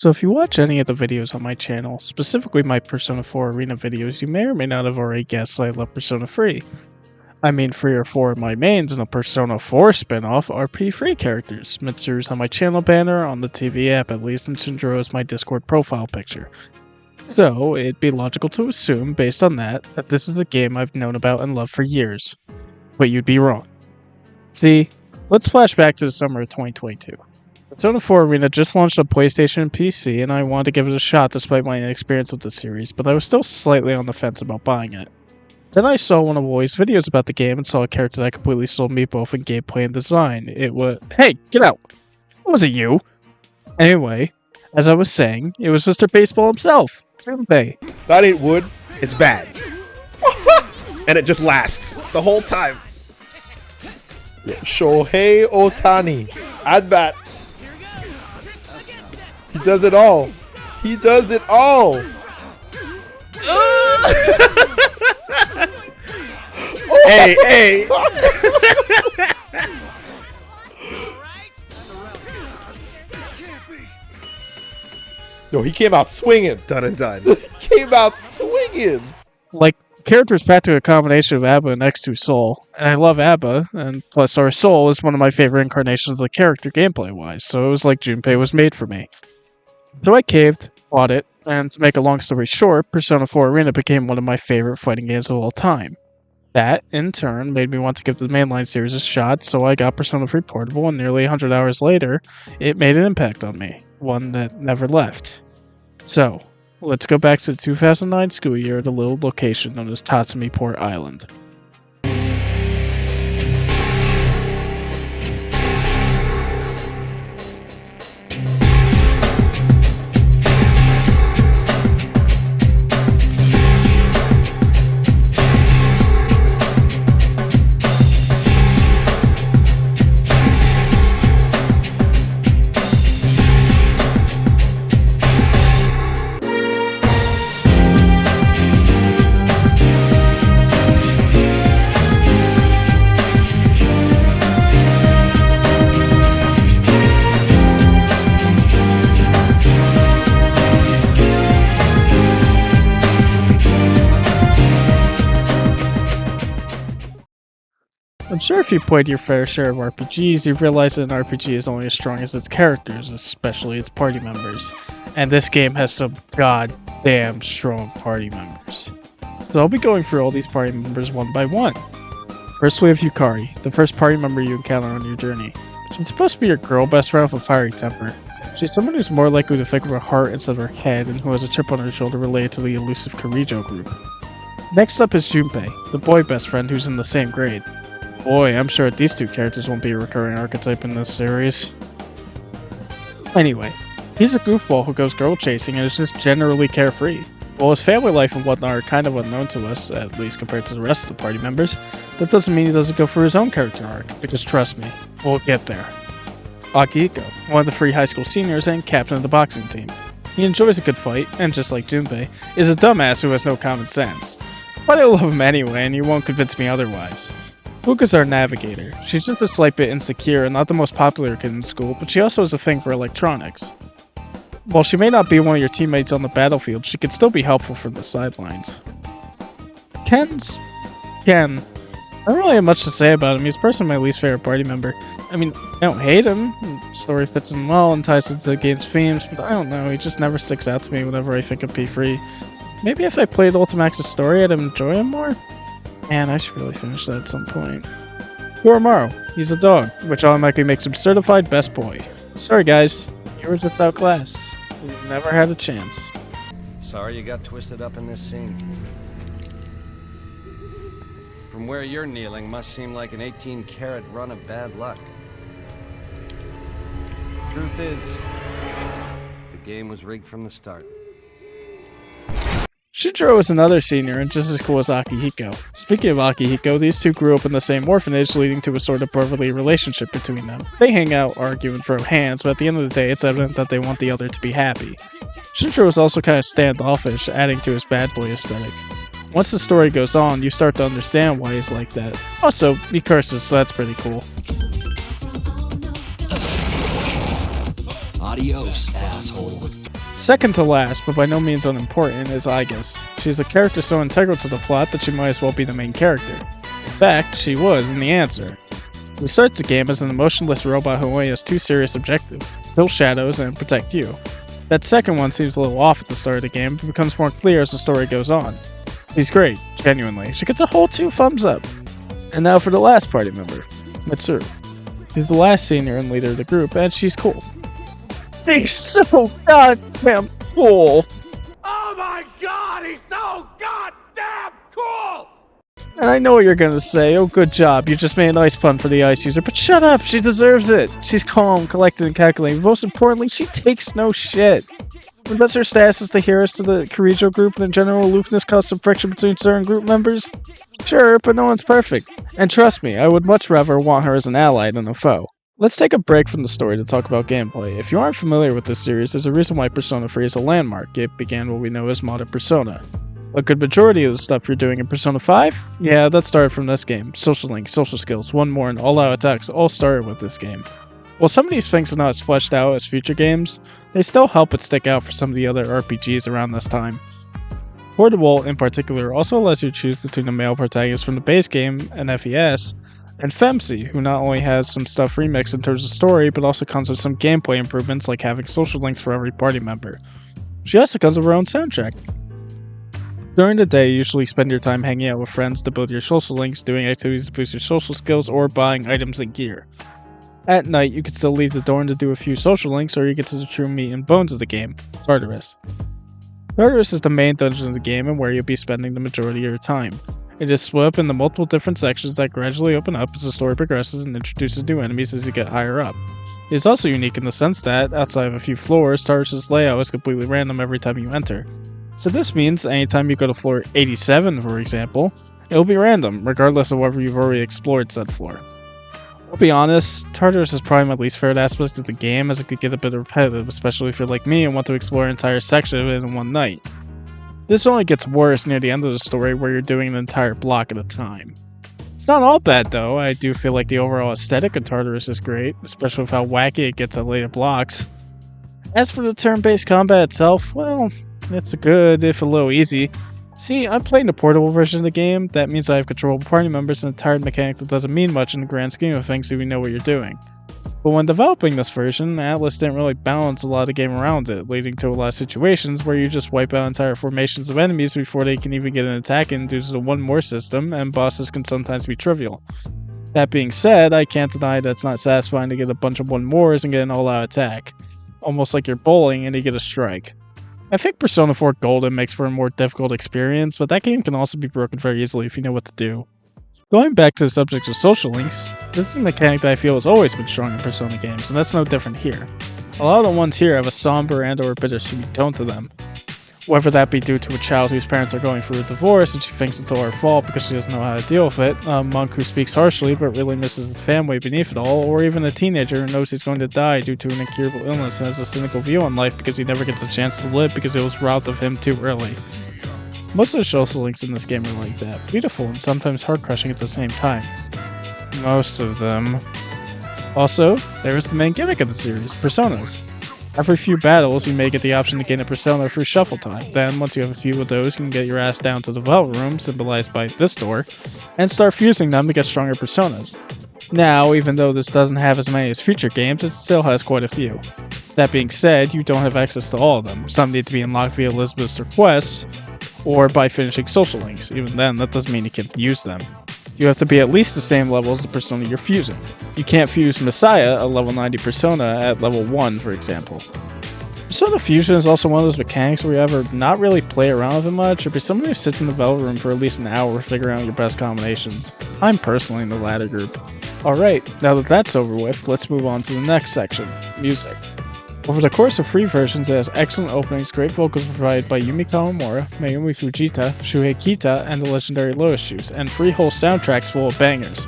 So if you watch any of the videos on my channel, specifically my Persona 4 Arena videos, you may or may not have already guessed I love Persona 3. I mean, 3 or 4 of my mains in a Persona 4 spin-off are P3 characters. Mitsuru's on my channel banner, on the TV app at least, and Shinjiro is my Discord profile picture. So, it'd be logical to assume, based on that this is a game I've known about and loved for years. But you'd be wrong. See, let's flash back to the summer of 2022. Persona 4 Arena just launched on PlayStation and PC, and I wanted to give it a shot despite my inexperience with the series, but I was still slightly on the fence about buying it. Then I saw one of Woy's videos about the game and saw a character that completely sold me both in gameplay and design. It was— Hey, get out! It wasn't you! Anyway, as I was saying, it was Mr. Baseball himself, Junpei. That ain't wood, it's bad. And it just lasts the whole time. Shohei Ohtani. Add that. He does it all. He does it all. Hey, hey. Yo, he came out swinging. Done and done. Came out swinging. Like, the character is practically a combination of Abba and X2 Soul, and I love Abba, and plus our Soul is one of my favorite incarnations of the character gameplay-wise, so it was like Junpei was made for me. So I caved, bought it, and to make a long story short, Persona 4 Arena became one of my favorite fighting games of all time. That, in turn, made me want to give the mainline series a shot, so I got Persona 3 Portable, and nearly 100 hours later, it made an impact on me, one that never left. So, let's go back to the 2009 school year at a little location known as Tatsumi Port Island. I'm sure if you played your fair share of RPGs, you've realized that an RPG is only as strong as its characters, especially its party members. And this game has some goddamn strong party members. So I'll be going through all these party members one by one. First we have Yukari, the first party member you encounter on your journey. She's supposed to be your girl best friend with a fiery temper. She's someone who's more likely to think of her heart instead of her head, and who has a chip on her shoulder related to the elusive Kirijo group. Next up is Junpei, the boy best friend who's in the same grade. Boy, I'm sure these two characters won't be a recurring archetype in this series. Anyway, he's a goofball who goes girl chasing and is just generally carefree. While his family life and whatnot are kind of unknown to us, at least compared to the rest of the party members, that doesn't mean he doesn't go for his own character arc, because trust me, we'll get there. Akihiko, one of the 3 high school seniors and captain of the boxing team. He enjoys a good fight, and just like Junpei, is a dumbass who has no common sense. But I love him anyway, and you won't convince me otherwise. Fuka's our navigator. She's just a slight bit insecure and not the most popular kid in school, but she also has a thing for electronics. While she may not be one of your teammates on the battlefield, she can still be helpful from the sidelines. Ken. I don't really have much to say about him. He's personally my least favorite party member. I mean, I don't hate him. The story fits in well and ties into the game's themes, but I don't know, he just never sticks out to me whenever I think of P3. Maybe if I played Ultimax's story, I'd enjoy him more? Man, I should really finish that at some point. Koromaru, he's a dog, which automatically makes him certified best boy. Sorry guys, you were just outclassed. You never had a chance. Sorry you got twisted up in this scene. From where you're kneeling must seem like an 18-carat run of bad luck. Truth is, the game was rigged from the start. Shinjiro is another senior and just as cool as Akihiko. Speaking of Akihiko, these two grew up in the same orphanage, leading to a sort of brotherly relationship between them. They hang out, argue, and throw hands, but at the end of the day, it's evident that they want the other to be happy. Shinjiro is also kind of standoffish, adding to his bad boy aesthetic. Once the story goes on, you start to understand why he's like that. Also, he curses, so that's pretty cool. Adios, asshole. Second to last, but by no means unimportant, is Aigis. She's a character so integral to the plot that she might as well be the main character. In fact, she was in the answer. She starts the game as an emotionless robot who only has two serious objectives: kill shadows and protect you. That second one seems a little off at the start of the game, but becomes more clear as the story goes on. She's great, genuinely. She gets a whole 2 thumbs up. And now for the last party member, Mitsuru. She's the last senior and leader of the group, and she's cool. He's so goddamn cool! Oh my god, he's so goddamn cool! And I know what you're gonna say. Oh, good job. You just made an ice pun for the ice user. But shut up. She deserves it. She's calm, collected, and calculating. Most importantly, she takes no shit. Unless her status as the heiress to the Kirijo group and the general aloofness caused some friction between certain group members? Sure, but no one's perfect. And trust me, I would much rather want her as an ally than a foe. Let's take a break from the story to talk about gameplay. If you aren't familiar with this series, there's a reason why Persona 3 is a landmark. It began what we know as modern Persona. A good majority of the stuff you're doing in Persona 5? Yeah, that started from this game. Social links, social skills, one more, and all-out attacks all started with this game. While some of these things are not as fleshed out as future games, they still help it stick out for some of the other RPGs around this time. Portable, in particular, also allows you to choose between the male protagonist from the base game and FES, and Femsi, who not only has some stuff remixed in terms of story, but also comes with some gameplay improvements like having social links for every party member. She also comes with her own soundtrack. During the day, you usually spend your time hanging out with friends to build your social links, doing activities to boost your social skills, or buying items and gear. At night, you can still leave the door to do a few social links, or you get to the true meat and bones of the game, Tartarus. Tartarus is the main dungeon of the game and where you'll be spending the majority of your time. It is split up into multiple different sections that gradually open up as the story progresses and introduces new enemies as you get higher up. It is also unique in the sense that, outside of a few floors, Tartarus' layout is completely random every time you enter. So this means anytime you go to floor 87, for example, it will be random, regardless of whether you've already explored said floor. I'll be honest, Tartarus is probably my least favorite aspect of the game, as it could get a bit repetitive, especially if you're like me and want to explore an entire section of it in one night. This only gets worse near the end of the story, where you're doing an entire block at a time. It's not all bad though. I do feel like the overall aesthetic of Tartarus is great, especially with how wacky it gets at later blocks. As for the turn-based combat itself, well, it's good, if a little easy. See, I'm playing the portable version of the game. That means I have controllable party members and a tired mechanic that doesn't mean much in the grand scheme of things if you know what you're doing. But when developing this version, Atlas didn't really balance a lot of the game around it, leading to a lot of situations where you just wipe out entire formations of enemies before they can even get an attack in due to the one more system, and bosses can sometimes be trivial. That being said, I can't deny that it's not satisfying to get a bunch of one mores and get an all-out attack. Almost like you're bowling and you get a strike. I think Persona 4 Golden makes for a more difficult experience, but that game can also be broken very easily if you know what to do. Going back to the subject of social links, this is a mechanic that I feel has always been strong in Persona games, and that's no different here. A lot of the ones here have a somber and or bittersweet tone to them. Whether that be due to a child whose parents are going through a divorce and she thinks it's all her fault because she doesn't know how to deal with it, a monk who speaks harshly but really misses his family beneath it all, or even a teenager who knows he's going to die due to an incurable illness and has a cynical view on life because he never gets a chance to live because it was robbed of him too early. Most of the social links in this game are like that, beautiful and sometimes heart-crushing at the same time. Most of them. Also, there is the main gimmick of the series, personas. Every few battles, you may get the option to gain a persona through shuffle time. Then, once you have a few of those, you can get your ass down to the vault room, symbolized by this door, and start fusing them to get stronger personas. Now, even though this doesn't have as many as future games, it still has quite a few. That being said, you don't have access to all of them. Some need to be unlocked via Elizabeth's requests, or by finishing social links. Even then, that doesn't mean you can use them. You have to be at least the same level as the persona you're fusing. You can't fuse Messiah, a level 90 persona, at level 1, for example. Persona Fusion is also one of those mechanics where you ever not really play around with it much, or be someone who sits in the development room for at least an hour figuring out your best combinations. I'm personally in the latter group. Alright, now that that's over with, let's move on to the next section, music. Over the course of 3 versions, it has excellent openings, great vocals provided by Yumi Kawamura, Mayumi Fujita, Shuhei Kita, and the legendary Lotus Juice, and 3 whole soundtracks full of bangers.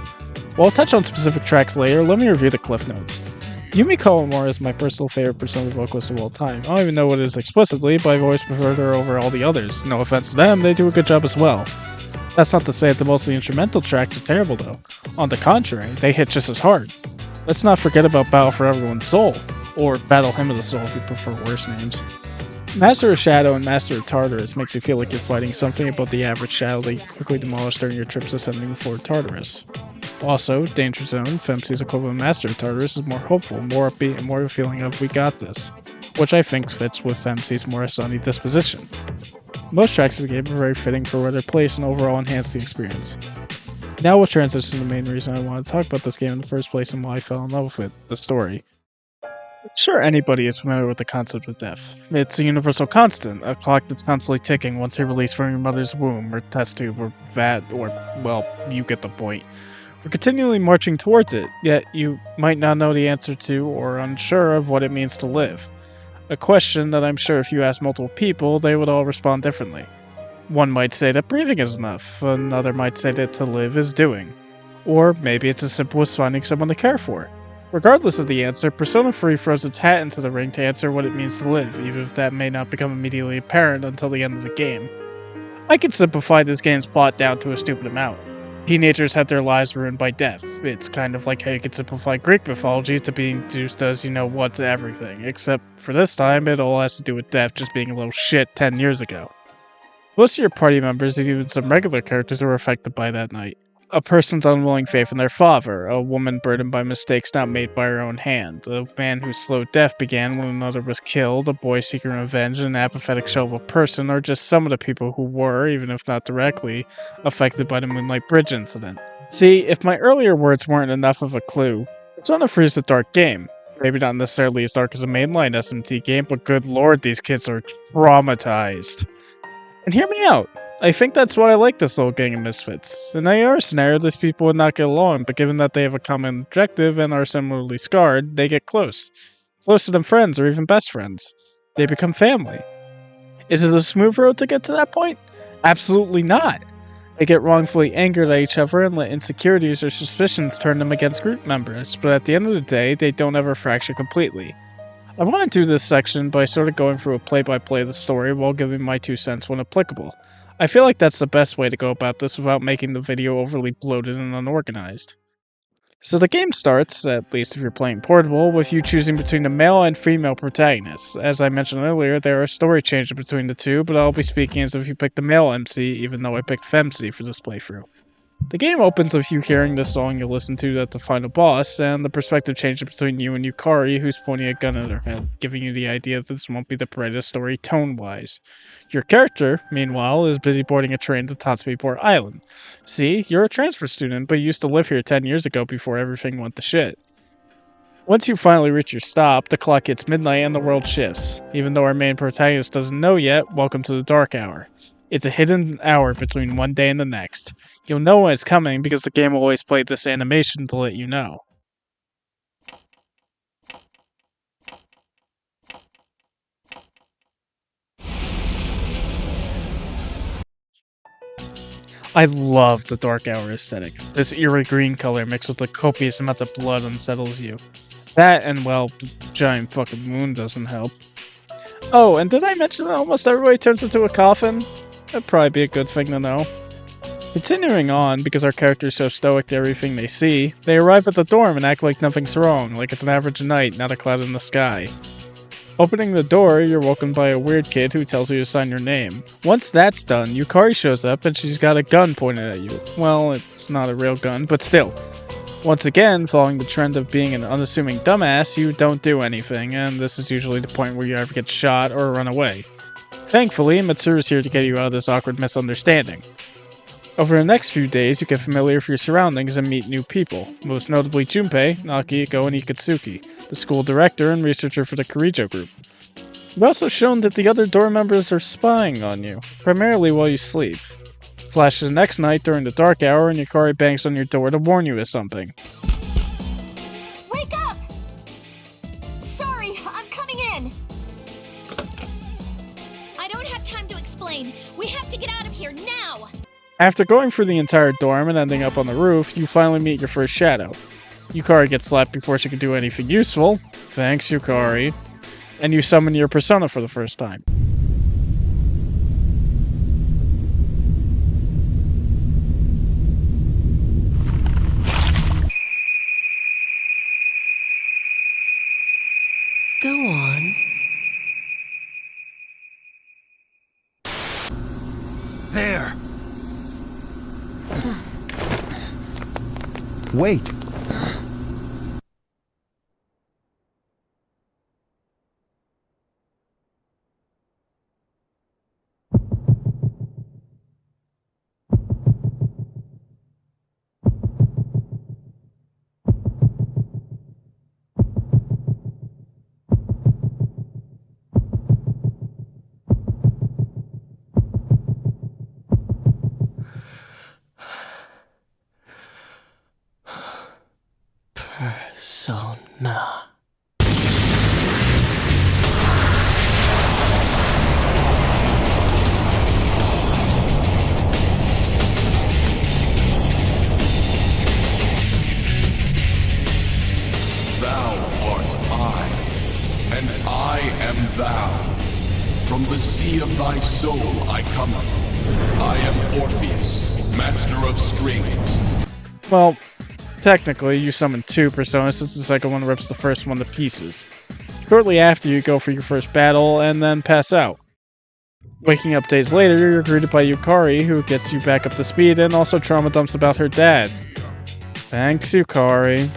While I'll touch on specific tracks later, let me review the cliff notes. Yumi Kawamura is my personal favorite Persona vocalist of all time. I don't even know what it is explicitly, but I've always preferred her over all the others. No offense to them, they do a good job as well. That's not to say that most of the instrumental tracks are terrible though. On the contrary, they hit just as hard. Let's not forget about Battle for Everyone's Soul. or Battle Hymn of the Soul if you prefer worse names. Master of Shadow and Master of Tartarus makes you feel like you're fighting something above the average shadow that you quickly demolish during your trips ascending before Tartarus. Also, Danger Zone, Femsi's equivalent Master of Tartarus, is more hopeful, more upbeat, and more of a feeling of we got this, which I think fits with Femsi's more sunny disposition. Most tracks of the game are very fitting for where they're placed and overall enhance the experience. Now we'll transition to the main reason I wanted to talk about this game in the first place and why I fell in love with it, the story. Sure, anybody is familiar with the concept of death. It's a universal constant, a clock that's constantly ticking once you're released from your mother's womb, or test tube, or vat, or, well, you get the point. We're continually marching towards it, yet you might not know the answer to, or unsure of what it means to live. A question that I'm sure if you ask multiple people, they would all respond differently. One might say that breathing is enough, another might say that to live is doing. Or maybe it's as simple as finding someone to care for. Regardless of the answer, Persona 3 throws its hat into the ring to answer what it means to live, even if that may not become immediately apparent until the end of the game. I can simplify this game's plot down to a stupid amount. Teenagers had their lives ruined by death. It's kind of like how you could simplify Greek mythology to being just as you-know-what to everything, except for this time it all has to do with death just being a little shit 10 years ago. Most of your party members and even some regular characters were affected by that night. A person's unwilling faith in their father, a woman burdened by mistakes not made by her own hand, a man whose slow death began when another was killed, a boy seeking revenge, an apathetic shell of a person, or just some of the people who were, even if not directly, affected by the Moonlight Bridge incident. See, if my earlier words weren't enough of a clue, Persona 3 is a dark game. Maybe not necessarily as dark as a mainline SMT game, but good lord, these kids are traumatized. And hear me out. I think that's why I like this little gang of misfits. In any other scenario, these people would not get along, but given that they have a common objective and are similarly scarred, they get close. Closer than friends or even best friends. They become family. Is it a smooth road to get to that point? Absolutely not. They get wrongfully angered at each other and let insecurities or suspicions turn them against group members, but at the end of the day, they don't ever fracture completely. I want to do this section by sort of going through a play-by-play of the story while giving my 2 cents when applicable. I feel like that's the best way to go about this without making the video overly bloated and unorganized. So the game starts, at least if you're playing portable, with you choosing between the male and female protagonists. As I mentioned earlier, there are story changes between the two, but I'll be speaking as if you picked the male MC, even though I picked Femc for this playthrough. The game opens with you hearing the song you'll listen to at the final boss, and the perspective changes between you and Yukari, who's pointing a gun at her head, giving you the idea that this won't be the brightest story tone-wise. Your character, meanwhile, is busy boarding a train to Tatsumiport Island. See, you're a transfer student, but you used to live here 10 years ago before everything went to shit. Once you finally reach your stop, the clock hits midnight and the world shifts. Even though our main protagonist doesn't know yet, welcome to the Dark Hour. It's a hidden hour between one day and the next. You'll know when it's coming because the game will always play this animation to let you know. I love the Dark Hour aesthetic. This eerie green color mixed with the copious amounts of blood unsettles you. That and, well, the giant fucking moon doesn't help. Oh, and did I mention that almost everybody turns into a coffin? That'd probably be a good thing to know. Continuing on, because our characters are so stoic to everything they see, they arrive at the dorm and act like nothing's wrong, like it's an average night, not a cloud in the sky. Opening the door, you're welcomed by a weird kid who tells you to sign your name. Once that's done, Yukari shows up and she's got a gun pointed at you. Well, it's not a real gun, but still. Once again, following the trend of being an unassuming dumbass, you don't do anything, and this is usually the point where you either get shot or run away. Thankfully, Mitsuru's here to get you out of this awkward misunderstanding. Over the next few days, you get familiar with your surroundings and meet new people, most notably Junpei, Akihiko, and Ikatsuki, the school director and researcher for the Kirijo group. You've also shown that the other dorm members are spying on you, primarily while you sleep. Flash to the next night during the dark hour and Yukari bangs on your door to warn you of something. Wake up! Sorry, I'm coming in! I don't have time to explain. We have to get out of here now! After going through the entire dorm and ending up on the roof, you finally meet your first shadow. Yukari gets slapped before she can do anything useful. Thanks, Yukari. And you summon your persona for the first time. Go on. There! Wait! Persona. Thou art I, and I am thou. From the sea of thy soul I cometh. I am Orpheus, master of strings. Well, technically, you summon 2 personas since the second one rips the first one to pieces. Shortly after, you go for your first battle and then pass out. Waking up days later, you're greeted by Yukari, who gets you back up to speed and also trauma dumps about her dad. Thanks, Yukari.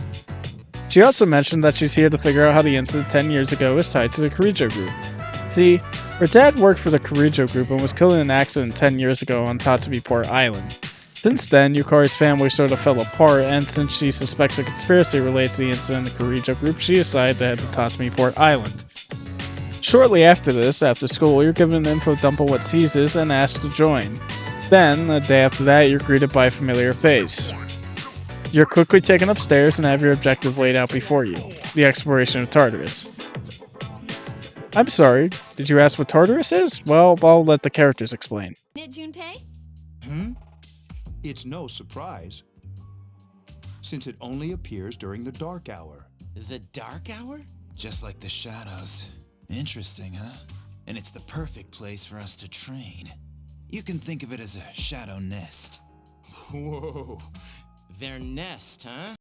She also mentioned that she's here to figure out how the incident 10 years ago is tied to the Kirijo group. See, her dad worked for the Kirijo group and was killed in an accident 10 years ago on Tatsumi Port Island. Since then, Yukari's family sort of fell apart, and since she suspects a conspiracy relates to the incident in the Kirijo group, she decided to head to Tatsumi Port Island. Shortly after this, after school, you're given an info dump on what Seize is and asked to join. Then, a day after that, you're greeted by a familiar face. You're quickly taken upstairs and have your objective laid out before you, the exploration of Tartarus. I'm sorry, did you ask what Tartarus is? Well, I'll let the characters explain. Junpei? It's no surprise, since it only appears during the dark hour. The dark hour? Just like the shadows. Interesting, huh? And it's the perfect place for us to train. You can think of it as a shadow nest. Whoa. Their nest, huh?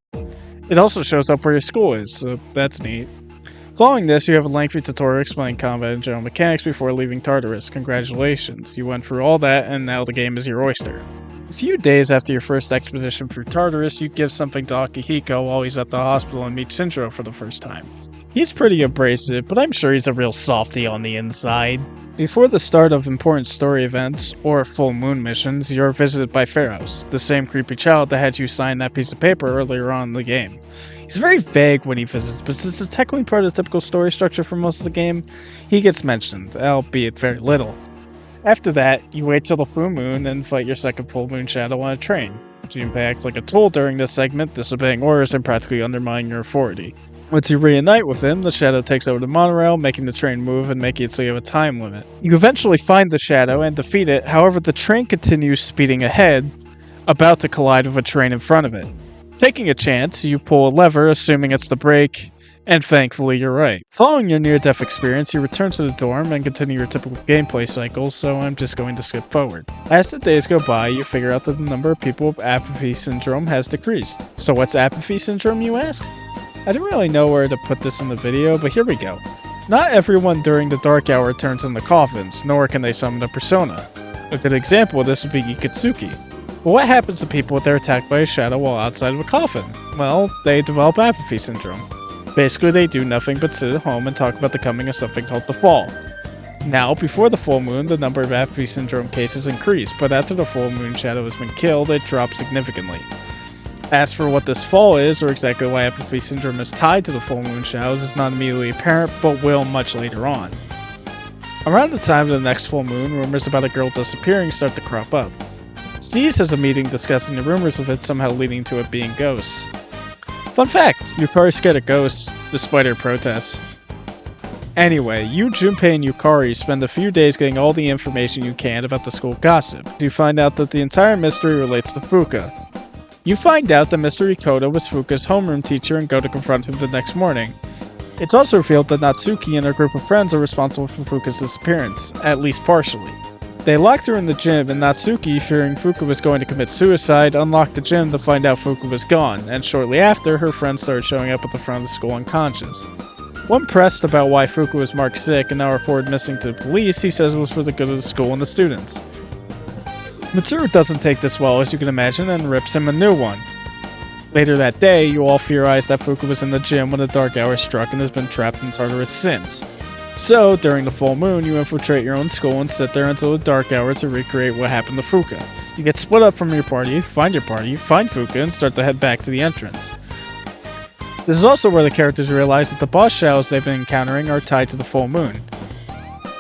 It also shows up where your school is, so that's neat. Following this, you have a lengthy tutorial explaining combat and general mechanics before leaving Tartarus. Congratulations, you went through all that and now the game is your oyster. A few days after your first expedition through Tartarus, you give something to Akihiko while he's at the hospital and meet Shinjiro for the first time. He's pretty abrasive, but I'm sure he's a real softie on the inside. Before the start of important story events, or full moon missions, you're visited by Pharos, the same creepy child that had you sign that piece of paper earlier on in the game. He's very vague when he visits, but since it's technically part of the typical story structure for most of the game, he gets mentioned, albeit very little. After that, you wait till the full moon and fight your second full moon shadow on a train. Junpei acts like a tool during this segment, disobeying orders and practically undermining your authority. Once you reunite with him, the shadow takes over the monorail, making the train move and making it so you have a time limit. You eventually find the shadow and defeat it, however the train continues speeding ahead, about to collide with a train in front of it. Taking a chance, you pull a lever, assuming it's the brake, and thankfully you're right. Following your near-death experience, you return to the dorm and continue your typical gameplay cycle, so I'm just going to skip forward. As the days go by, you figure out that the number of people with apathy syndrome has decreased. So what's apathy syndrome, you ask? I didn't really know where to put this in the video, but here we go. Not everyone during the dark hour turns into coffins, nor can they summon a persona. A good example of this would be Ikatsuki. But what happens to people if they're attacked by a shadow while outside of a coffin? Well, they develop apathy syndrome. Basically, they do nothing but sit at home and talk about the coming of something called the fall. Now, before the full moon, the number of apathy syndrome cases increased, but after the full moon shadow has been killed, it drops significantly. As for what this fall is, or exactly why apathy syndrome is tied to the full moon shadows, is not immediately apparent, but will much later on. Around the time of the next full moon, rumors about a girl disappearing start to crop up. Seize has a meeting discussing the rumors of it somehow leading to it being ghosts. Fun fact, Yukari's scared of ghosts, despite her protests. Anyway, you, Junpei, and Yukari spend a few days getting all the information you can about the school gossip. You find out that the entire mystery relates to Fuka. You find out that Mr. Ikoto was Fuka's homeroom teacher and go to confront him the next morning. It's also revealed that Natsuki and her group of friends are responsible for Fuka's disappearance, at least partially. They locked her in the gym, and Natsuki, fearing Fuka was going to commit suicide, unlocked the gym to find out Fuka was gone, and shortly after, her friends started showing up at the front of the school unconscious. When pressed about why Fuka was marked sick and now reported missing to the police, he says it was for the good of the school and the students. Mitsuru doesn't take this well, as you can imagine, and rips him a new one. Later that day, you all theorize that Fuka was in the gym when the dark hour struck and has been trapped in Tartarus since. So, during the full moon, you infiltrate your own school and sit there until the dark hour to recreate what happened to Fuka. You get split up from your party, find Fuka, and start to head back to the entrance. This is also where the characters realize that the boss shadows they've been encountering are tied to the full moon.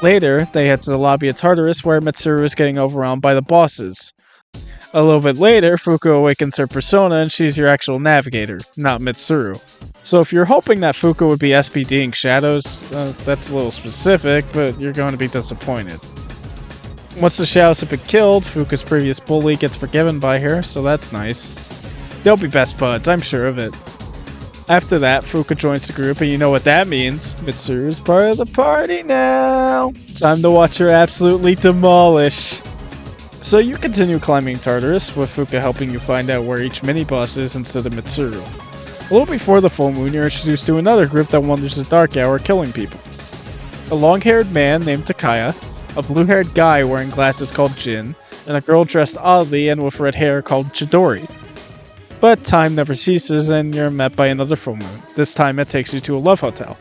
Later, they head to the lobby of Tartarus where Mitsuru is getting overwhelmed by the bosses. A little bit later, Fuka awakens her persona and she's your actual navigator, not Mitsuru. So if you're hoping that Fuka would be SPDing shadows, that's a little specific, but you're going to be disappointed. Once the shadows have been killed, Fuka's previous bully gets forgiven by her, so that's nice. They'll be best buds, I'm sure of it. After that, Fuka joins the group, and you know what that means. Mitsuru's part of the party now! Time to watch her absolutely demolish. So you continue climbing Tartarus, with Fuka helping you find out where each mini-boss is instead of Mitsuru. A little before the full moon, you're introduced to another group that wanders the dark hour killing people. A long-haired man named Takaya, a blue-haired guy wearing glasses called Jin, and a girl dressed oddly and with red hair called Chidori. But time never ceases and you're met by another full moon. This time it takes you to a love hotel.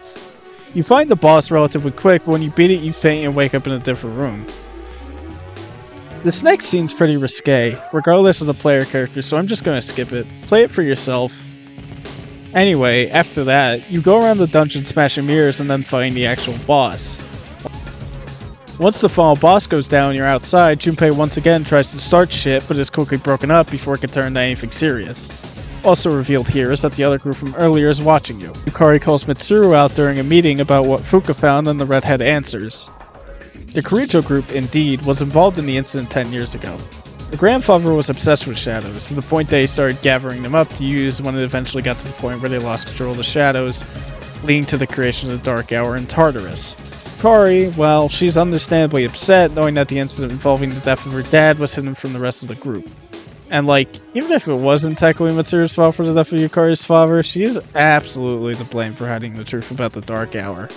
You find the boss relatively quick, but when you beat it you faint and wake up in a different room. This next scene's pretty risque, regardless of the player character, so I'm just going to skip it. Play it for yourself. Anyway, after that, you go around the dungeon smashing mirrors and then fighting the actual boss. Once the final boss goes down, you're outside. Junpei once again tries to start shit, but is quickly broken up before it can turn to anything serious. Also revealed here is that the other group from earlier is watching you. Yukari calls Mitsuru out during a meeting about what Fuka found, and the redhead answers. The Kirijo group, indeed, was involved in the incident 10 years ago. The grandfather was obsessed with shadows, to the point that he started gathering them up to use when it eventually got to the point where they lost control of the shadows, leading to the creation of the Dark Hour in Tartarus. Yukari, well, she's understandably upset knowing that the incident involving the death of her dad was hidden from the rest of the group. And even if it wasn't technically Mitsuru's fault for the death of Yukari's father, she is absolutely to blame for hiding the truth about the Dark Hour.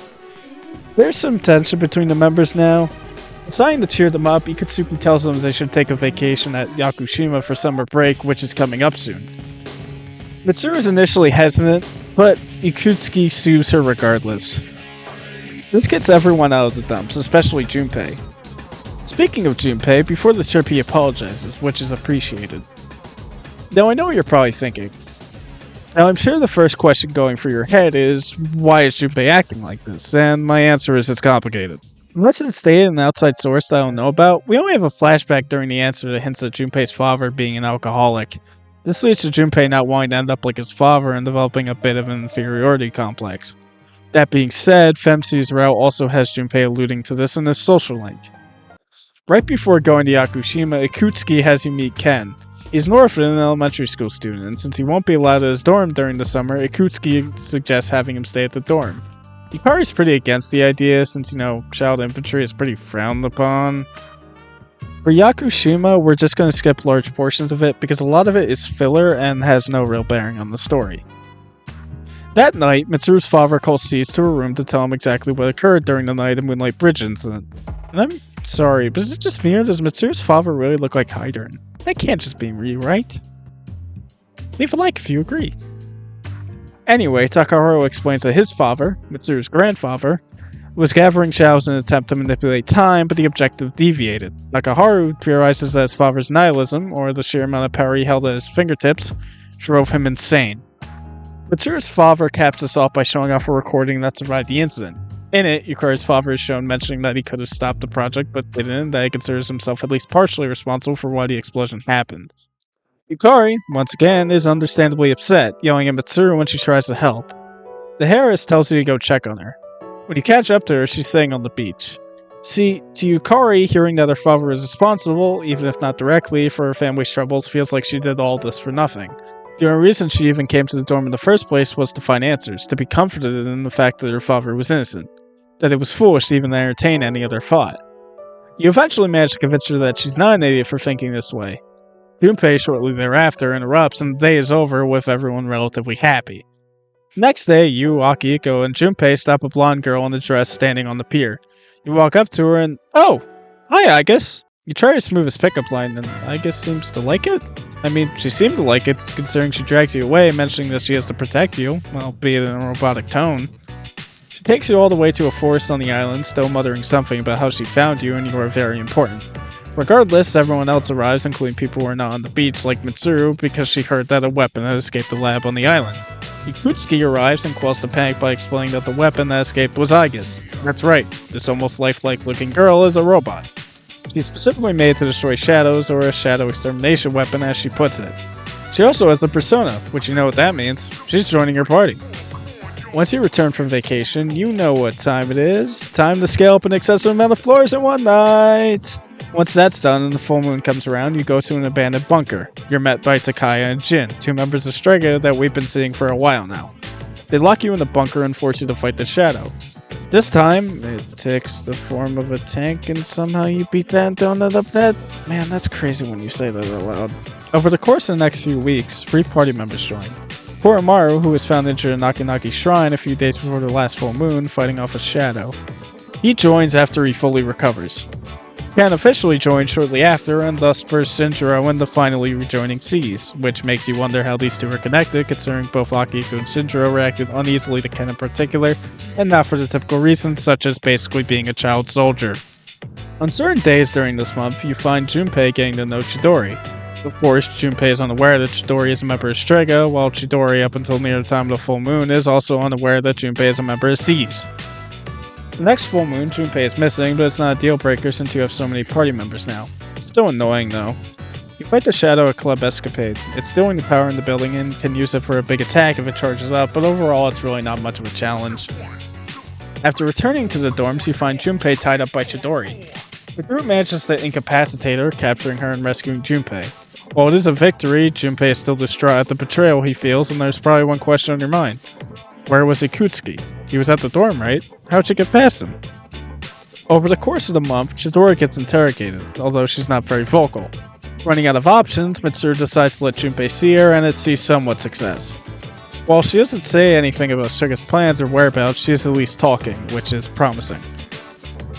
There's some tension between the members now. Deciding to cheer them up, Ikatsuki tells them they should take a vacation at Yakushima for summer break, which is coming up soon. Mitsuru is initially hesitant, but Ikatsuki soothes her regardless. This gets everyone out of the dumps, especially Junpei. Speaking of Junpei, before the trip he apologizes, which is appreciated. Now I know what you're probably thinking. Now I'm sure the first question going through your head is, why is Junpei acting like this? And my answer is it's complicated. Unless it's stated in an outside source that I don't know about, we only have a flashback during the answer that hints at Junpei's father being an alcoholic. This leads to Junpei not wanting to end up like his father and developing a bit of an inferiority complex. That being said, Femc's route also has Junpei alluding to this in his social link. Right before going to Yakushima, Ikutsuki has you meet Ken. He's an orphan and an elementary school student, and since he won't be allowed at his dorm during the summer, Ikutsuki suggests having him stay at the dorm. Yukari's pretty against the idea, since, child infantry is pretty frowned upon. For Yakushima, we're just going to skip large portions of it, because a lot of it is filler and has no real bearing on the story. That night, Mitsuru's father calls Cease to a room to tell him exactly what occurred during the night of Moonlight Bridge incident. And I'm sorry, but is it just me or does Mitsuru's father really look like Hydern? That can't just be me, right? Leave a like if you agree. Anyway, Takaharu explains that his father, Mitsuru's grandfather, was gathering shadows in an attempt to manipulate time, but the objective deviated. Takaharu theorizes that his father's nihilism, or the sheer amount of power he held at his fingertips, drove him insane. Mitsuru's father caps this off by showing off a recording that survived the incident. In it, Yukari's father is shown mentioning that he could have stopped the project but didn't, and that he considers himself at least partially responsible for why the explosion happened. Yukari, once again, is understandably upset, yelling at Mitsuru when she tries to help. The Harris tells you to go check on her. When you catch up to her, she's sitting on the beach. See, to Yukari, hearing that her father is responsible, even if not directly, for her family's troubles feels like she did all this for nothing. The only reason she even came to the dorm in the first place was to find answers, to be comforted in the fact that her father was innocent, that it was foolish to even entertain any other thought. You eventually manage to convince her that she's not an idiot for thinking this way. Junpei shortly thereafter interrupts, and the day is over with everyone relatively happy. Next day, you, Akihiko, and Junpei stop a blonde girl in a dress standing on the pier. You walk up to her and, "Oh, hi, Agus." You try your smoothest pickup line, and Agus seems to like it. I mean, she seemed to like it, considering she drags you away, mentioning that she has to protect you, albeit in a robotic tone. She takes you all the way to a forest on the island, still muttering something about how she found you and you are very important. Regardless, everyone else arrives, including people who are not on the beach, like Mitsuru, because she heard that a weapon had escaped the lab on the island. Ikutsuki arrives and quells the panic by explaining that the weapon that escaped was Agus. That's right, this almost lifelike looking girl is a robot. She's specifically made to destroy shadows, or a shadow extermination weapon as she puts it. She also has a persona, which you know what that means. She's joining your party. Once you return from vacation, you know what time it is. Time to scale up an excessive amount of floors in one night! Once that's done and the full moon comes around, you go to an abandoned bunker. You're met by Takaya and Jin, two members of Strega that we've been seeing for a while now. They lock you in the bunker and force you to fight the shadow. This time, it takes the form of a tank and somehow you beat that and don't end up dead. Man, that's crazy when you say that out loud. Over the course of the next few weeks, 3 party members join. Koromaru, who was found injured in Nakinaki Shrine a few days before the last full moon, fighting off a shadow. He joins after he fully recovers. Ken officially joined shortly after, and thus spurs Shinjiro into finally rejoining Seas, which makes you wonder how these two are connected, considering both Akihiko and Shinjiro reacted uneasily to Ken in particular, and not for the typical reasons such as basically being a child soldier. On certain days during this month, you find Junpei getting to know Chidori. Of course, Junpei is unaware that Chidori is a member of Strega, while Chidori, up until near the time of the full moon, is also unaware that Junpei is a member of Seas. The next full moon, Junpei is missing, but it's not a deal breaker since you have so many party members now. Still annoying though. You fight the shadow at Club Escapade. It's stealing the power in the building and can use it for a big attack if it charges up, but overall it's really not much of a challenge. After returning to the dorms, you find Junpei tied up by Chidori. The group manages to incapacitate her, capturing her and rescuing Junpei. While it is a victory, Junpei is still distraught at the betrayal he feels, and there's probably one question on your mind. Where was Ikutsuki? He was at the dorm, right? How'd you get past him? Over the course of the month, Chidori gets interrogated, although she's not very vocal. Running out of options, Mitsuru decides to let Junpei see her, and it sees somewhat success. While she doesn't say anything about Suga's plans or whereabouts, she is at least talking, which is promising.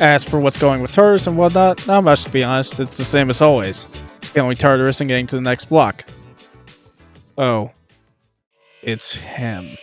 As for what's going with Tartarus and whatnot, not much to be honest, it's the same as always. Scaling Tartarus and getting to the next block. Oh. It's him.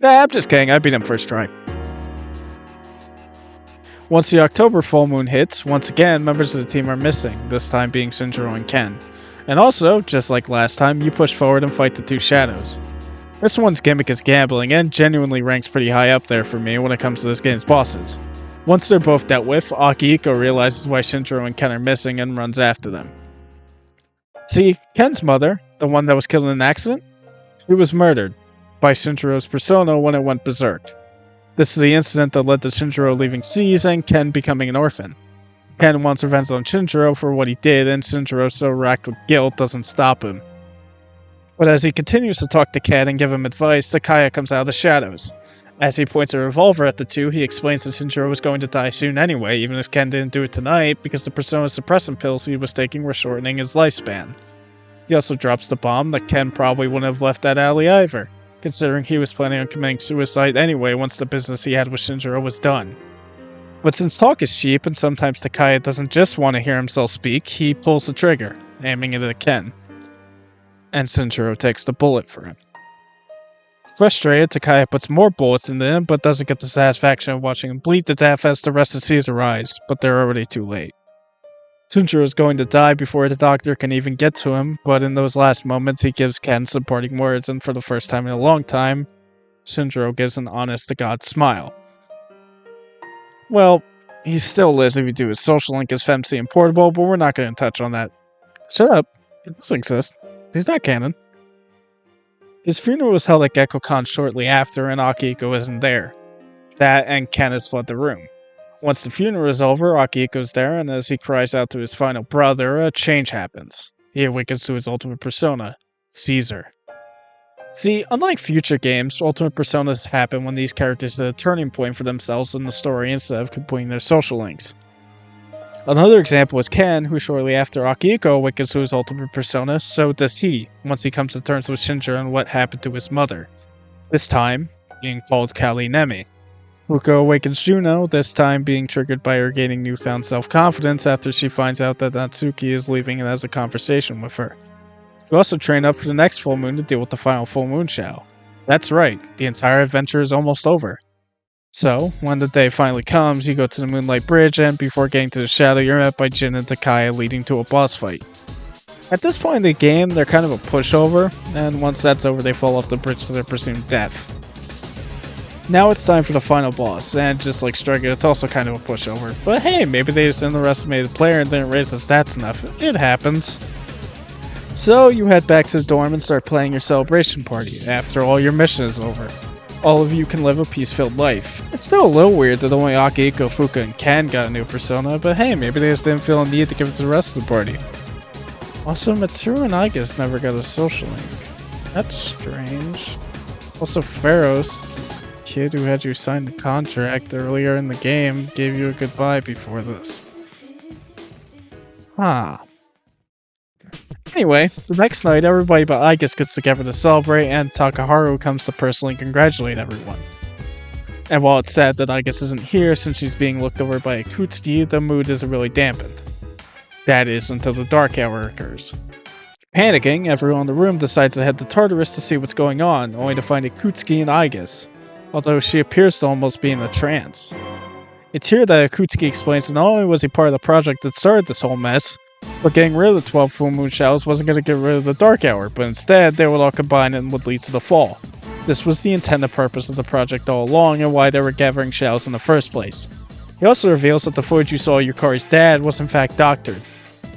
Nah, I'm just kidding. I beat him first try. Once the October full moon hits, once again, members of the team are missing, this time being Shinjiro and Ken. And also, just like last time, you push forward and fight the two shadows. This one's gimmick is gambling, and genuinely ranks pretty high up there for me when it comes to this game's bosses. Once they're both dealt with, Akihiko realizes why Shinjiro and Ken are missing and runs after them. See, Ken's mother, the one that was killed in an accident, she was murdered by Shinjiro's persona when it went berserk. This is the incident that led to Shinjiro leaving Seas and Ken becoming an orphan. Ken wants revenge on Shinjiro for what he did, and Shinjiro, so racked with guilt, doesn't stop him. But as he continues to talk to Ken and give him advice, Takaya comes out of the shadows. As he points a revolver at the two, he explains that Shinjiro was going to die soon anyway, even if Ken didn't do it tonight, because the persona suppressant pills he was taking were shortening his lifespan. He also drops the bomb that Ken probably wouldn't have left that alley either, considering he was planning on committing suicide anyway once the business he had with Shinjiro was done. But since talk is cheap and sometimes Takaya doesn't just want to hear himself speak, he pulls the trigger, aiming it at Ken. And Shinjiro takes the bullet for him. Frustrated, Takaya puts more bullets into him, but doesn't get the satisfaction of watching him bleed to death as the rest of Seas arrives, but they're already too late. Shinjiro is going to die before the doctor can even get to him, but in those last moments he gives Ken some parting words, and for the first time in a long time, Shinjiro gives an honest-to-God smile. Well, he still lives if you do his social link as Femc and Portable, but we're not going to touch on that. Shut up. It doesn't exist. He's not canon. His funeral was held at GeckoCon shortly after, and Akihiko isn't there. That and Ken has fled the room. Once the funeral is over, Akihiko's there, and as he cries out to his final brother, a change happens. He awakens to his ultimate persona, Caesar. See, unlike future games, ultimate personas happen when these characters hit a turning point for themselves in the story instead of completing their social links. Another example is Ken, who shortly after Akihiko awakens to his ultimate persona, so does he, once he comes to terms with Shinjiro and what happened to his mother. This time, being called Kali Nemi. Ruko awakens Juno, this time being triggered by her gaining newfound self-confidence after she finds out that Natsuki is leaving and has a conversation with her. You also train up for the next full moon to deal with the final full moon Shao. That's right, the entire adventure is almost over. So, when the day finally comes, you go to the Moonlight Bridge, and before getting to the Shadow, you're met by Jin and Takaya, leading to a boss fight. At this point in the game, they're kind of a pushover, and once that's over, they fall off the bridge to their presumed death. Now it's time for the final boss, and just like Striker, it's also kind of a pushover. But hey, maybe they just underestimated the player and didn't raise the stats enough. It happens. So you head back to the dorm and start playing your celebration party, after all your mission is over. All of you can live a peace-filled life. It's still a little weird that only Akihiko, Fuka, and Ken got a new persona, but hey, maybe they just didn't feel a need to give it to the rest of the party. Also, Mitsuru and Aigis never got a social link. That's strange. Also, Pharaoh's kid who had you sign the contract earlier in the game gave you a goodbye before this. Huh. Anyway, the next night, everybody but Aigis gets together to celebrate, and Takaharu comes to personally congratulate everyone. And while it's sad that Aigis isn't here since she's being looked over by Akutsuki, the mood isn't really dampened. That is, until the dark hour occurs. Panicking, everyone in the room decides to head to Tartarus to see what's going on, only to find Akutsuki and Aigis, although she appears to almost be in a trance. It's here that Akutsuki explains that not only was he part of the project that started this whole mess, but getting rid of the 12 full moon shadows wasn't going to get rid of the dark hour, but instead they would all combine and would lead to the fall. This was the intended purpose of the project all along and why they were gathering shadows in the first place. He also reveals that the footage you saw of Yukari's dad was in fact doctored.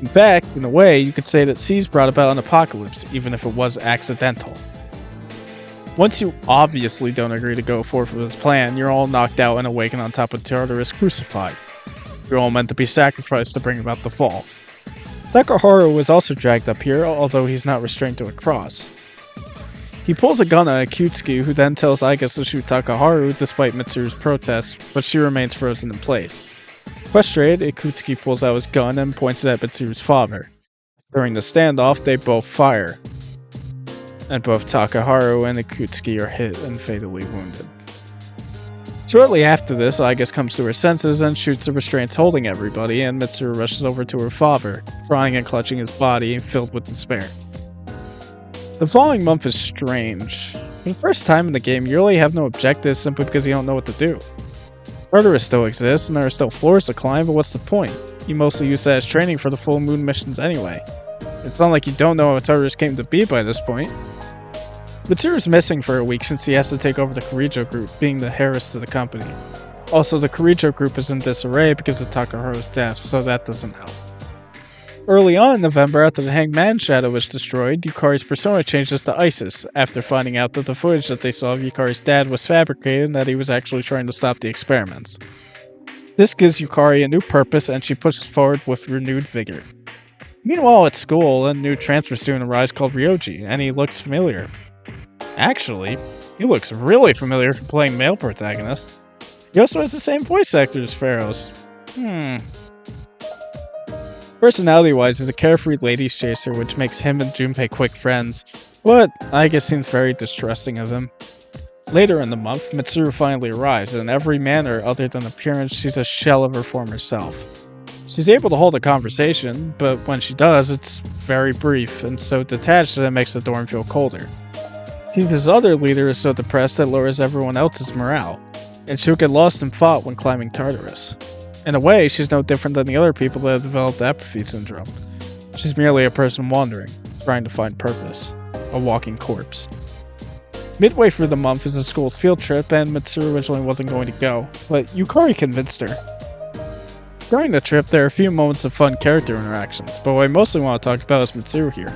In fact, in a way, you could say that C's brought about an apocalypse, even if it was accidental. Once you obviously don't agree to go forth with this plan, you're all knocked out and awakened on top of Tartarus crucified. You're all meant to be sacrificed to bring about the fall. Takaharu was also dragged up here, although he's not restrained to a cross. He pulls a gun on Akutsuki, who then tells Aigis to shoot Takaharu despite Mitsuru's protests, but she remains frozen in place. Frustrated, Akutsuki pulls out his gun and points it at Mitsuru's father. During the standoff, they both fire, and both Takaharu and Akutsuki are hit and fatally wounded. Shortly after this, Aigis comes to her senses and shoots the restraints holding everybody, and Mitsuru rushes over to her father, crying and clutching his body, filled with despair. The following month is strange. For the first time in the game, you really have no objectives simply because you don't know what to do. Tartarus still exists, and there are still floors to climb, but what's the point? You mostly use that as training for the full moon missions anyway. It's not like you don't know how Tartarus came to be by this point. Mitsuru's missing for a week since he has to take over the Kirijo group, being the heiress to the company. Also, the Kirijo group is in disarray because of Takaharu's death, so that doesn't help. Early on in November, after the Hanged Man shadow was destroyed, Yukari's persona changes to Isis, after finding out that the footage that they saw of Yukari's dad was fabricated and that he was actually trying to stop the experiments. This gives Yukari a new purpose and she pushes forward with renewed vigor. Meanwhile at school, a new transfer student arrives called Ryoji, and he looks familiar. Actually, he looks really familiar for playing male protagonist. He also has the same voice actor as Pharaoh's. Personality-wise, he's a carefree ladies chaser, which makes him and Junpei quick friends, but Aigis seems very distrusting of him. Later in the month, Mitsuru finally arrives, and in every manner other than appearance, she's a shell of her former self. She's able to hold a conversation, but when she does, it's very brief, and so detached that it makes the dorm feel colder. This other leader is so depressed that it lowers everyone else's morale, and she'll get lost in thought when climbing Tartarus. In a way, she's no different than the other people that have developed apathy syndrome. She's merely a person wandering, trying to find purpose. A walking corpse. Midway through the month is the school's field trip, and Mitsuru originally wasn't going to go, but Yukari convinced her. During the trip, there are a few moments of fun character interactions, but what I mostly want to talk about is Mitsuru here.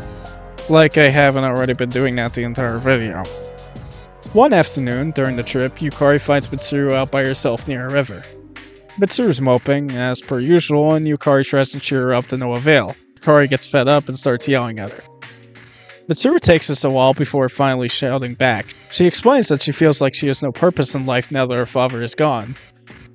Like I haven't already been doing that the entire video. One afternoon, during the trip, Yukari finds Mitsuru out by herself near a river. Mitsuru's moping, as per usual, and Yukari tries to cheer her up to no avail. Yukari gets fed up and starts yelling at her. Mitsuru takes us a while before finally shouting back. She explains that she feels like she has no purpose in life now that her father is gone.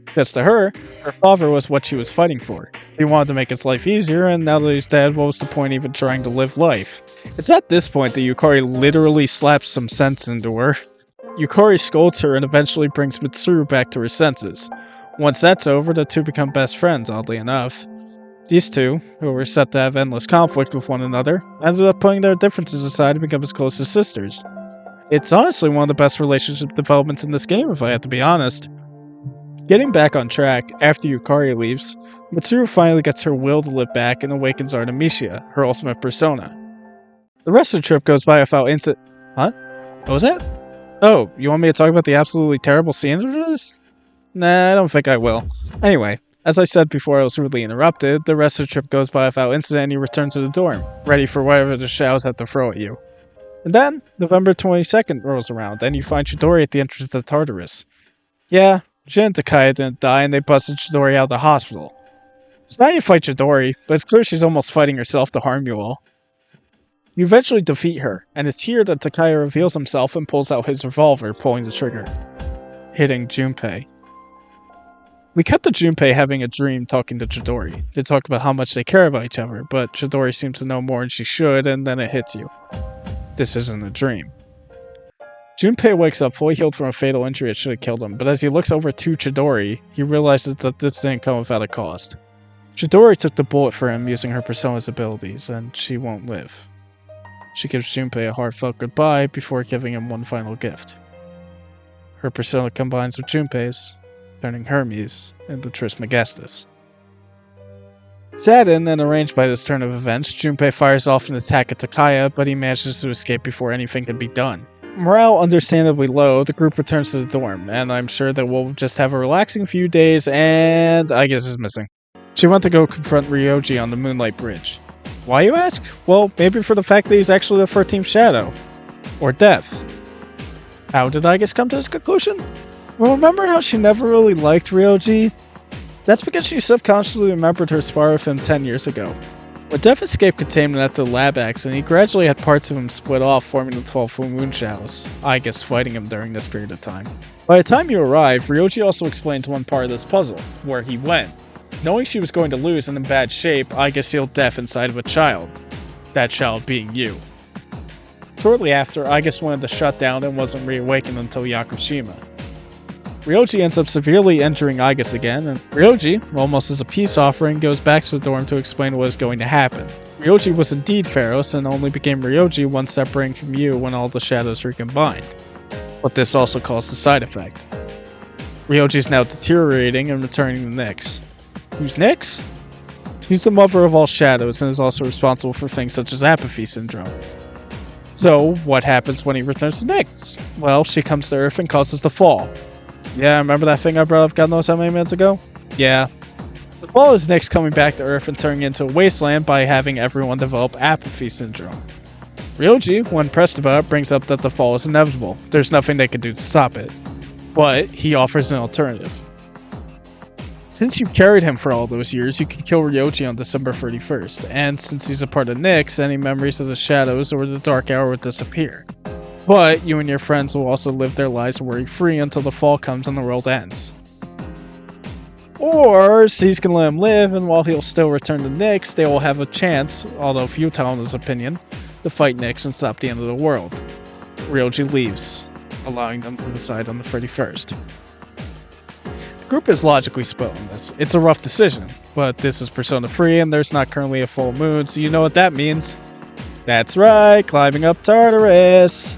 Because to her father was what she was fighting for. He wanted to make his life easier, and now that he's dead, what was the point even trying to live life? It's at this point that Yukari literally slaps some sense into her. Yukari scolds her and eventually brings Mitsuru back to her senses. Once that's over, the two become best friends, oddly enough. These two, who were set to have endless conflict with one another, ended up putting their differences aside and become as close as sisters. It's honestly one of the best relationship developments in this game, if I have to be honest. Getting back on track, after Yukari leaves, Mitsuru finally gets her will to live back and awakens Artemisia, her ultimate persona. The rest of the trip goes by without incident. Huh? What was that? Oh, you want me to talk about the absolutely terrible scenes of this? Nah, I don't think I will. Anyway, as I said before I was rudely interrupted, the rest of the trip goes by without incident and you return to the dorm, ready for whatever the shadows have to throw at you. And then, November 22nd rolls around, and you find Chidori at the entrance to Tartarus. Yeah, Jin and Takaya didn't die, and they busted Chidori out of the hospital. So now you fight Chidori, but it's clear she's almost fighting herself to harm you all. You eventually defeat her, and it's here that Takaya reveals himself and pulls out his revolver, pulling the trigger, hitting Junpei. We cut to Junpei having a dream talking to Chidori. They talk about how much they care about each other, but Chidori seems to know more than she should, and then it hits you. This isn't a dream. Junpei wakes up fully healed from a fatal injury that should have killed him, but as he looks over to Chidori, he realizes that this didn't come without a cost. Chidori took the bullet for him using her persona's abilities, and she won't live. She gives Junpei a heartfelt goodbye before giving him one final gift. Her persona combines with Junpei's, turning Hermes into Trismegistus. Saddened and enraged by this turn of events, Junpei fires off an attack at Takaya, but he manages to escape before anything can be done. Morale understandably low, the group returns to the dorm, and I'm sure that we'll just have a relaxing few days, and Aigis is missing. She went to go confront Ryoji on the Moonlight Bridge. Why, you ask? Well, maybe for the fact that he's actually the 13th Shadow. Or Death. How did Aigis come to this conclusion? Well, remember how she never really liked Ryoji? That's because she subconsciously remembered her spar with him 10 years ago. When Death escaped containment after the lab accident, he gradually had parts of him split off, forming the 12 Full Moon Shadows, Aigis fighting him during this period of time. By the time you arrive, Ryoji also explains one part of this puzzle, where he went. Knowing she was going to lose and in bad shape, Aigis sealed Death inside of a child. That child being you. Shortly after, Aigis wanted to shut down and wasn't reawakened until Yakushima. Ryoji ends up severely injuring Aigis again, and Ryoji, almost as a peace offering, goes back to the dorm to explain what is going to happen. Ryoji was indeed Pharaohs and only became Ryoji once separating from you when all the shadows recombined. But this also caused a side effect. Ryoji is now deteriorating and returning to Nyx. Who's Nyx? He's the mother of all shadows and is also responsible for things such as apathy syndrome. So, what happens when he returns to Nyx? Well, she comes to Earth and causes the fall. Yeah, remember that thing I brought up God knows how many minutes ago? Yeah. The fall is Nyx coming back to Earth and turning into a wasteland by having everyone develop apathy syndrome. Ryoji, when pressed about it, brings up that the fall is inevitable. There's nothing they can do to stop it. But he offers an alternative. Since you carried him for all those years, you can kill Ryoji on December 31st, and since he's a part of Nyx, any memories of the shadows or the dark hour would disappear. But you and your friends will also live their lives worry-free until the fall comes and the world ends. Or, Cease can let him live, and while he'll still return to Nyx, they will have a chance, although futile in his opinion, to fight Nyx and stop the end of the world. Ryoji leaves, allowing them to decide on the 31st. The group is logically split on this. It's a rough decision, but this is Persona 3 and there's not currently a full moon, so you know what that means. That's right, climbing up Tartarus!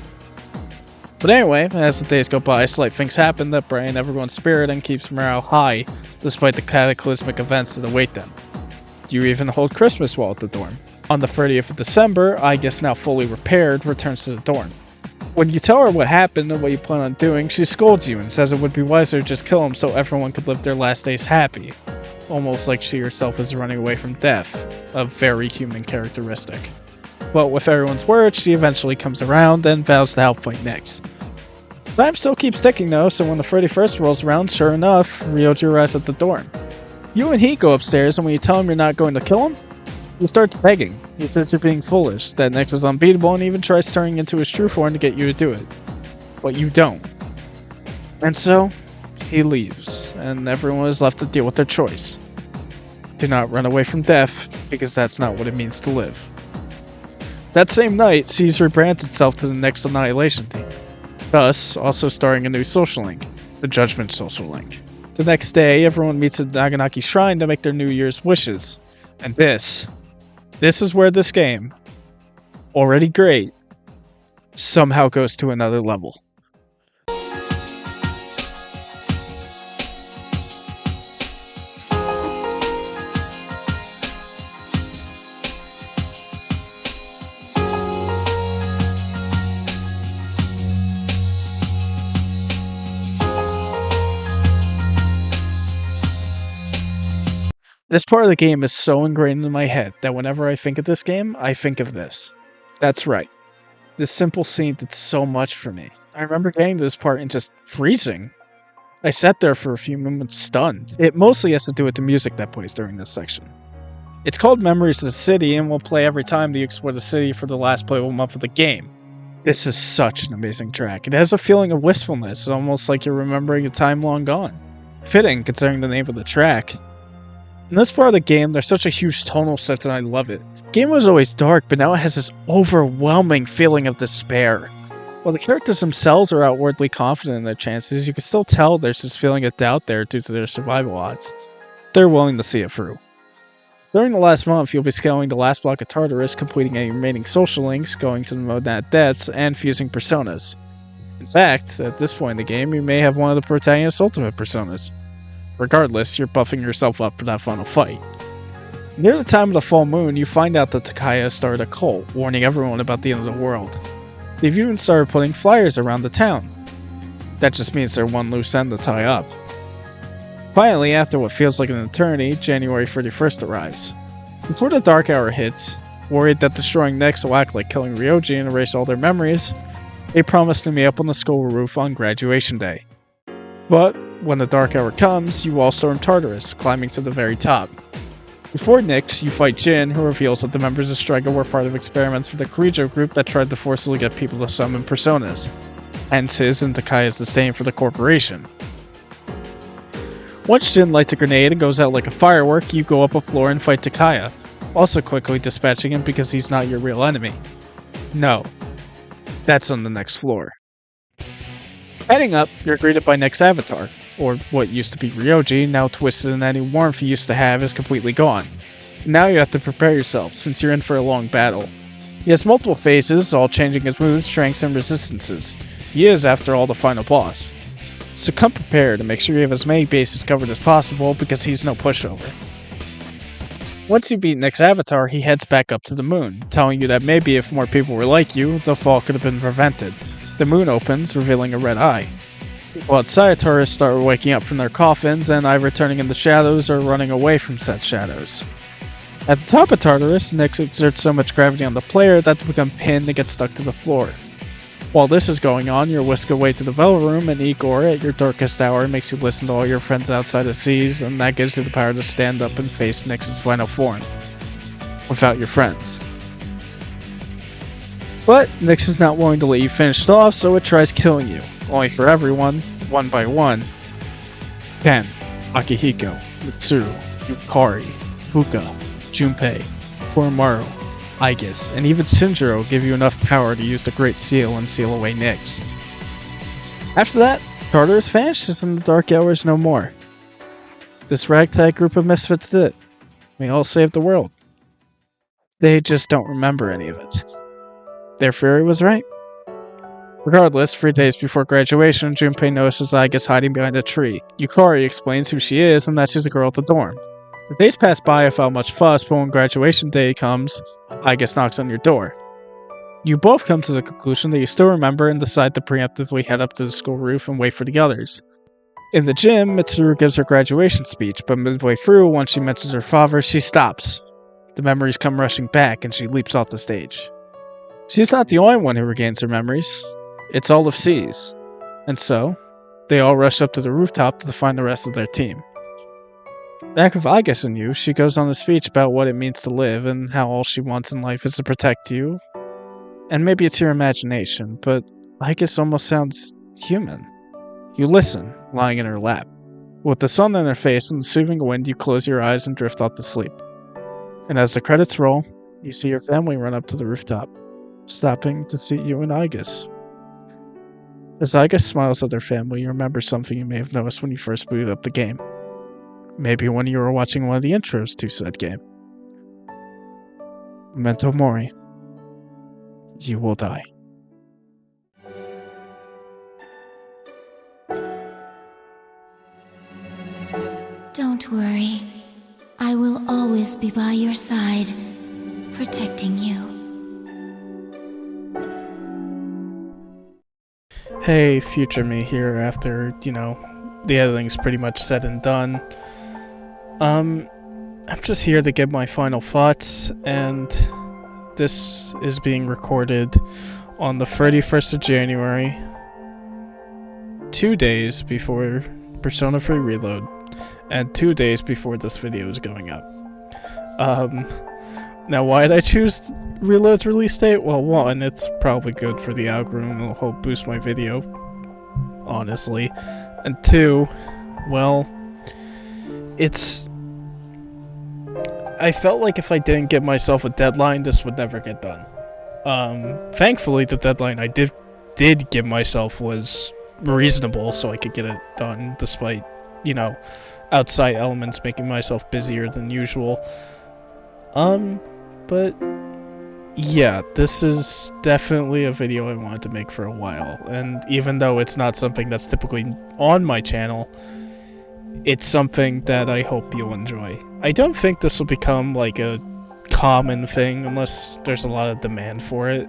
But anyway, as the days go by, slight things happen that brighten everyone's spirit and keeps morale high, despite the cataclysmic events that await them. You even hold Christmas while at the dorm. On the 30th of December, Aigis, now fully repaired, returns to the dorm. When you tell her what happened and what you plan on doing, she scolds you and says it would be wiser to just kill him so everyone could live their last days happy. Almost like she herself is running away from death, a very human characteristic. But with everyone's words, she eventually comes around and vows to help fight Nyx. Time still keeps ticking though, so when the 31st rolls around, sure enough, Ryoji arrives at the dorm. You and he go upstairs, and when you tell him you're not going to kill him, he starts begging. He says you're being foolish, that Nyx was unbeatable, and even tries turning into his true form to get you to do it. But you don't. And so, he leaves, and everyone is left to deal with their choice. Do not run away from death, because that's not what it means to live. That same night, Caesar rebrands itself to the Nyx Annihilation Team, thus also starring a new social link, the Judgment Social Link. The next day, everyone meets at Naganaki Shrine to make their New Year's wishes. And this is where this game, already great, somehow goes to another level. This part of the game is so ingrained in my head that whenever I think of this game, I think of this. That's right. This simple scene did so much for me. I remember getting to this part and just freezing. I sat there for a few moments stunned. It mostly has to do with the music that plays during this section. It's called Memories of the City and will play every time you explore the city for the last playable month of the game. This is such an amazing track. It has a feeling of wistfulness, almost like you're remembering a time long gone. Fitting, considering the name of the track. In this part of the game, there's such a huge tonal shift and I love it. The game was always dark, but now it has this overwhelming feeling of despair. While the characters themselves are outwardly confident in their chances, you can still tell there's this feeling of doubt there due to their survival odds. They're willing to see it through. During the last month, you'll be scaling the last block of Tartarus, completing any remaining social links, going to the Monad depths, and fusing personas. In fact, at this point in the game, you may have one of the protagonist's ultimate personas. Regardless, you're buffing yourself up for that final fight. Near the time of the full moon, you find out that Takaya has started a cult, warning everyone about the end of the world. They've even started putting flyers around the town. That just means they're one loose end to tie up. Finally, after what feels like an eternity, January 31st arrives. Before the dark hour hits, worried that destroying Nyx will act like killing Ryoji and erase all their memories, they promise to meet up on the school roof on graduation day. But when the dark hour comes, you all storm Tartarus, climbing to the very top. Before Nyx, you fight Jin, who reveals that the members of Striga were part of experiments for the Kirijo group that tried to forcibly get people to summon personas, hence his and Takaya's disdain for the corporation. Once Jin lights a grenade and goes out like a firework, you go up a floor and fight Takaya, also quickly dispatching him because he's not your real enemy. No, that's on the next floor. Heading up, you're greeted by Nyx Avatar, or what used to be Ryoji, now twisted and any warmth you used to have is completely gone. Now you have to prepare yourself, since you're in for a long battle. He has multiple phases, all changing his moves, strengths, and resistances. He is, after all, the final boss. So come prepared and make sure you have as many bases covered as possible, because he's no pushover. Once you beat Nyx Avatar, he heads back up to the moon, telling you that maybe if more people were like you, the fall could have been prevented. The moon opens, revealing a red eye. People outside Tartarus start waking up from their coffins, and either turning into shadows or running away from said shadows. At the top of Tartarus, Nyx exerts so much gravity on the player that they become pinned and get stuck to the floor. While this is going on, you're whisked away to the Vela Room, and Igor, at your darkest hour, makes you listen to all your friends outside the seas, and that gives you the power to stand up and face Nyx's final form. Without your friends. But Nyx is not willing to let you finish it off, so it tries killing you. Only for everyone, one by one. Ken, Akihiko, Mitsuru, Yukari, Fuka, Junpei, Koromaru, Aigis, and even Shinjiro give you enough power to use the Great Seal and seal away Nyx. After that, Tartarus vanishes and the Dark Hour is no more. This ragtag group of misfits did it. We all saved the world. They just don't remember any of it. Their theory was right. Regardless, 3 days before graduation, Junpei notices Aigis hiding behind a tree. Yukari explains who she is and that she's a girl at the dorm. The days pass by without much fuss, but when graduation day comes, Aigis knocks on your door. You both come to the conclusion that you still remember and decide to preemptively head up to the school roof and wait for the others. In the gym, Mitsuru gives her graduation speech, but midway through, once she mentions her father, she stops. The memories come rushing back and she leaps off the stage. She's not the only one who regains her memories. It's all of C's. And so, they all rush up to the rooftop to find the rest of their team. Back with Igus and you, she goes on a speech about what it means to live and how all she wants in life is to protect you. And maybe it's your imagination, but Igus almost sounds human. You listen, lying in her lap. With the sun in her face and the soothing wind, you close your eyes and drift off to sleep. And as the credits roll, you see your family run up to the rooftop, stopping to see you and Igus. As Igus smiles at their family, you remember something you may have noticed when you first booted up the game. Maybe when you were watching one of the intros to said game. Memento Mori. You will die. Don't worry. I will always be by your side, protecting you. Hey, future me here after, the editing's pretty much said and done. I'm just here to give my final thoughts, and this is being recorded on the 31st of January, 2 days before Persona 3 Reload, and 2 days before this video is going up. Now why did I choose Reload's release date? Well, one, it's probably good for the algorithm, it'll help boost my video, honestly. And two, well, I felt like if I didn't give myself a deadline, this would never get done. Thankfully, the deadline I did give myself was reasonable, so I could get it done, despite, outside elements making myself busier than usual. But yeah, this is definitely a video I wanted to make for a while, and even though it's not something that's typically on my channel, it's something that I hope you'll enjoy. I don't think this will become like a common thing unless there's a lot of demand for it.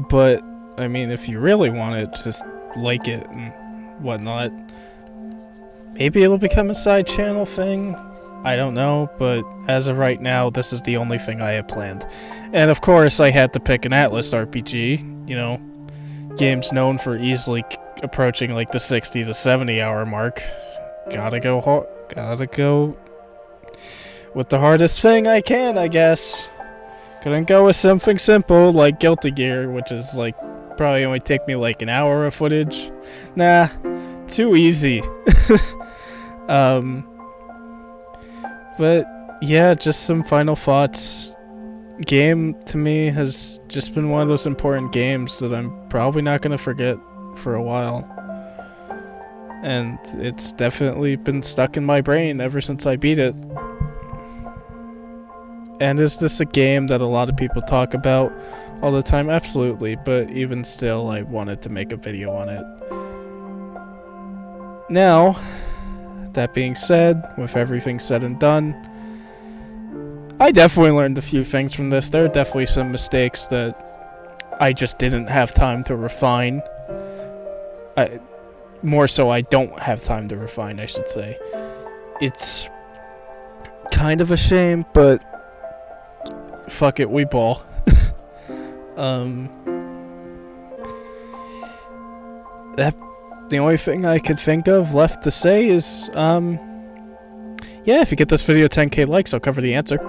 But I mean, if you really want it, just like it and whatnot. Maybe it'll become a side channel thing. I don't know, but as of right now, this is the only thing I have planned. And of course, I had to pick an Atlas RPG, games known for easily approaching like the 60 to 70 hour mark. Gotta go with the hardest thing I can, I guess. Couldn't go with something simple like Guilty Gear, which is like probably only take me like an hour of footage. Nah, too easy. But yeah, just some final thoughts. Game to me has just been one of those important games that I'm probably not going to forget for a while. And it's definitely been stuck in my brain ever since I beat it. And is this a game that a lot of people talk about all the time? Absolutely, but even still, I wanted to make a video on it. Now, that being said, with everything said and done, I definitely learned a few things from this. There are definitely some mistakes that I just didn't have time to refine. More so, I don't have time to refine, I should say. It's kind of a shame, but fuck it, we ball. The only thing I could think of left to say is, yeah, if you get this video 10k likes, I'll cover the answer.